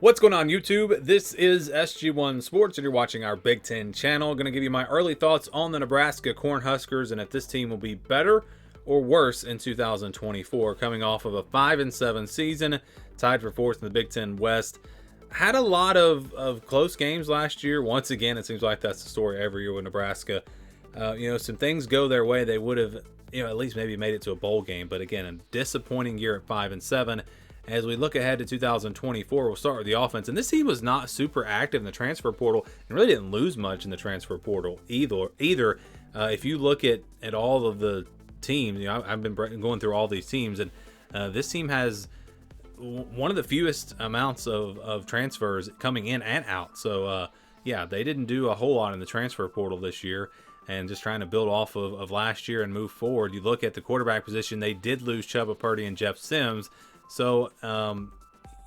What's going on, YouTube? This is SG1 Sports, and you're watching our Big Ten channel. Going to give you my early thoughts on the Nebraska Cornhuskers and if this team will be better or worse in 2024, coming off of a 5-7 season, tied for fourth in the Big Ten West. Had a lot of close games last year. Once again, it seems like that's the story every year with Nebraska. Some things go their way. They would have, at least maybe made it to a bowl game. But again, a disappointing year at 5-7. As we look ahead to 2024, we'll start with the offense. And this team was not super active in the transfer portal and really didn't lose much in the transfer portal either. If you look at all of the teams, I've been going through all these teams, and this team has one of the fewest amounts of transfers coming in and out. So, they didn't do a whole lot in the transfer portal this year, and just trying to build off of last year and move forward. You look at the quarterback position, they did lose Chuba Purdy and Jeff Sims. So,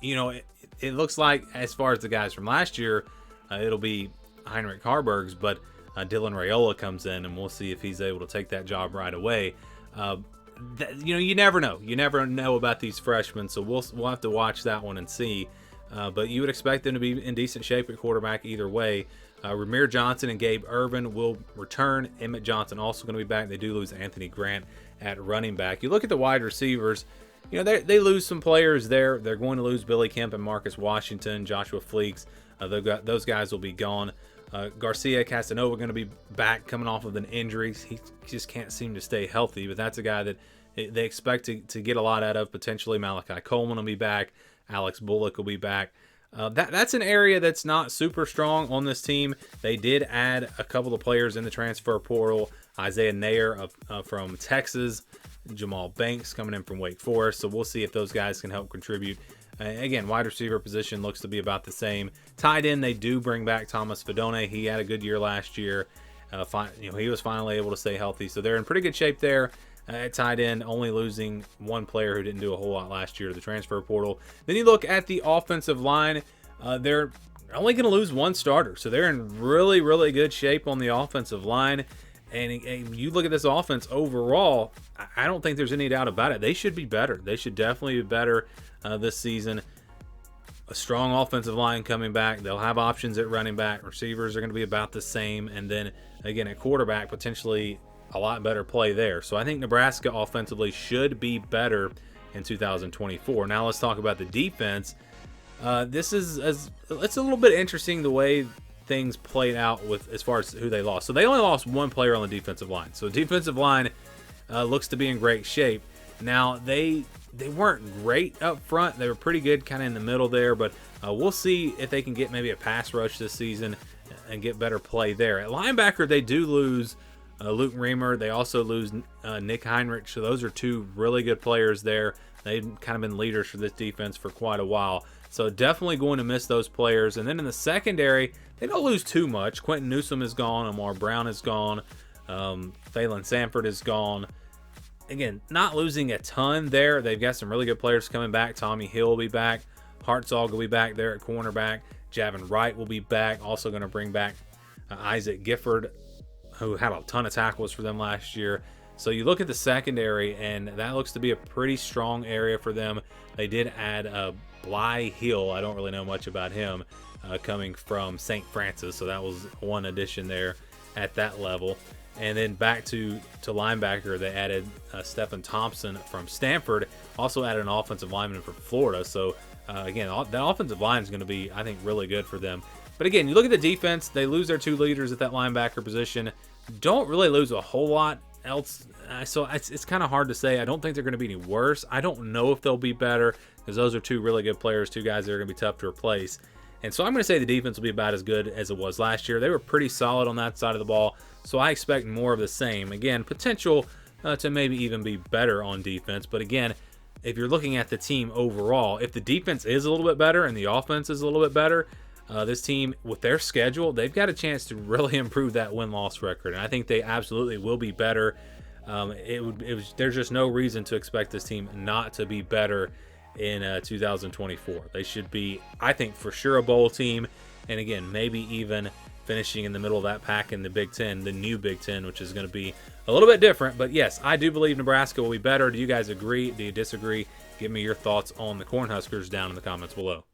it looks like as far as the guys from last year, it'll be Heinrich Harburg's, but Dylan Raiola comes in, and we'll see if he's able to take that job right away. You never know. You never know about these freshmen, so we'll have to watch that one and see. But you would expect them to be in decent shape at quarterback either way. Ramir Johnson and Gabe Ervin will return. Emmett Johnson also going to be back. They do lose Anthony Grant at running back. You look at the wide receivers. They lose some players there. They're going to lose Billy Kemp and Marcus Washington, Joshua Fleeks. Those guys will be gone. Garcia Casanova going to be back coming off of an injury. He just can't seem to stay healthy, but that's a guy that they expect to get a lot out of. Potentially Malachi Coleman will be back. Alex Bullock will be back. That's an area that's not super strong on this team. They did add a couple of players in the transfer portal. Isaiah Nair from Texas. Jamal Banks coming in from Wake Forest. So we'll see if those guys can help contribute. Again, wide receiver position looks to be about the same. Tight end, they do bring back Thomas Fedone. He had a good year last year. He was finally able to stay healthy. So they're in pretty good shape there. At tight end, only losing one player who didn't do a whole lot last year to the transfer portal. Then you look at the offensive line. They're only going to lose one starter. So they're in really, really good shape on the offensive line. And you look at this offense overall, I don't think there's any doubt about it. They should be better. They should definitely be better this season. A strong offensive line coming back. They'll have options at running back. Receivers are going to be about the same. And then, again, at quarterback, potentially a lot better play there. So I think Nebraska offensively should be better in 2024. Now let's talk about the defense. It's a little bit interesting the way things played out with as far as who they lost. So they only lost one player on the defensive line. So the defensive line looks to be in great shape. Now they weren't great up front. They were pretty good kind of in the middle there, but we'll see if they can get maybe a pass rush this season and get better play there. At linebacker, they do lose Luke Reamer. They also lose Nick Heinrich. So those are two really good players there. They've kind of been leaders for this defense for quite a while. So definitely going to miss those players. And then in the secondary, they don't lose too much. Quentin Newsome is gone. Amar Brown is gone. Phelan Sanford is gone. Again, not losing a ton there. They've got some really good players coming back. Tommy Hill will be back. Hartzog will be back there at cornerback. Javin Wright will be back. Also going to bring back Isaac Gifford, who had a ton of tackles for them last year. So you look at the secondary, and that looks to be a pretty strong area for them. They did add Bly Hill. I don't really know much about him, coming from St. Francis. So that was one addition there at that level. And then back to linebacker, they added Stephen Thompson from Stanford. Also added an offensive lineman from Florida. So, again, that offensive line is going to be, I think, really good for them. But, again, you look at the defense. They lose their two leaders at that linebacker position. Don't really lose a whole lot else. So it's kind of hard to say. I don't think they're going to be any worse. I don't know if they'll be better because those are two really good players, two guys that are going to be tough to replace. And so I'm going to say the defense will be about as good as it was last year. They were pretty solid on that side of the ball, so I expect more of the same. Again, potential to maybe even be better on defense. But again, if you're looking at the team overall, if the defense is a little bit better and the offense is a little bit better, this team, with their schedule, they've got a chance to really improve that win-loss record. And I think they absolutely will be better. There's just no reason to expect this team not to be better in 2024. They should be, I think, for sure a bowl team. And again, maybe even finishing in the middle of that pack in the Big Ten, the new Big Ten, which is going to be a little bit different. But yes, I do believe Nebraska will be better. Do you guys agree? Do you disagree? Give me your thoughts on the Cornhuskers down in the comments below.